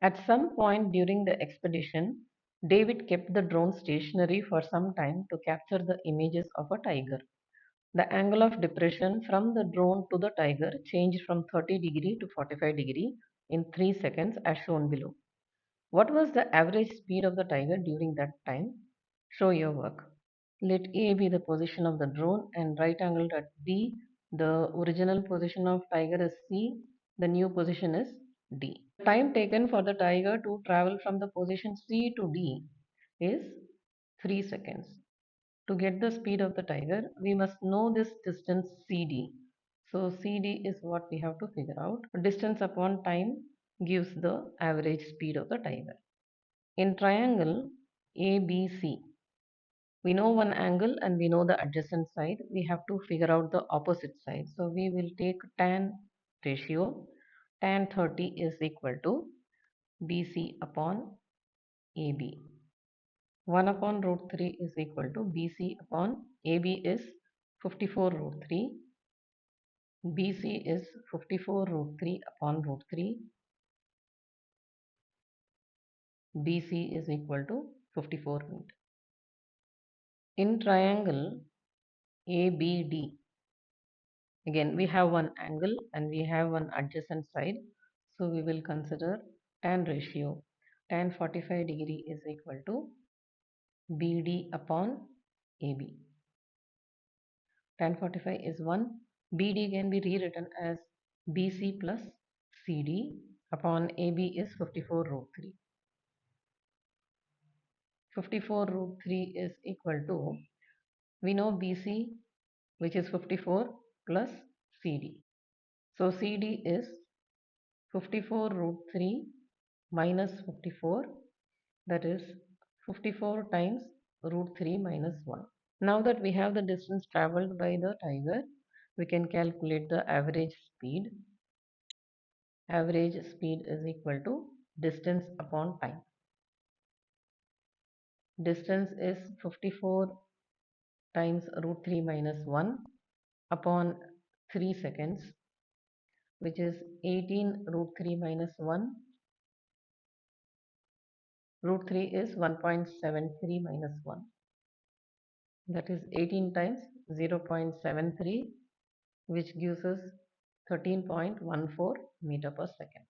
At some point during the expedition, David kept the drone stationary for some time to capture the images of a tiger. The angle of depression from the drone to the tiger changed from 30° to 45° in 3 seconds as shown below. What was the average speed of the tiger during that time? Show your work. Let A be the position of the drone and right angled at B. The original position of tiger is C. The new position is D. Time taken for the tiger to travel from the position C to D is 3 seconds. To get the speed of the tiger, we must know this distance CD. So CD is what we have to figure out. Distance upon time gives the average speed of the tiger. In triangle ABC, we know one angle and we know the adjacent side. We have to figure out the opposite side. So we will take tan ratio. Tan 30 is equal to BC upon AB. 1 upon root 3 is equal to BC upon AB is 54 root 3. BC is 54 root 3 upon root 3. BC is equal to 54 meter. In triangle ABD, again we have one angle and we have one adjacent side. So we will consider tan ratio. Tan 45° is equal to BD upon AB. Tan 45 is 1. BD can be rewritten as BC plus CD upon AB is 54 root 3. 54 root 3 is equal to, we know BC, which is 54 plus CD. So CD is 54 root 3 minus 54, that is 54 times root 3 minus 1. Now that we have the distance traveled by the tiger, we can calculate the average speed. Average speed is equal to distance upon time. Distance is 54 times root 3 minus 1 upon 3 seconds, which is 18 root 3 minus 1. Root 3 is 1.73 minus 1. That is 18 times 0.73, which gives us 13.14 meter per second.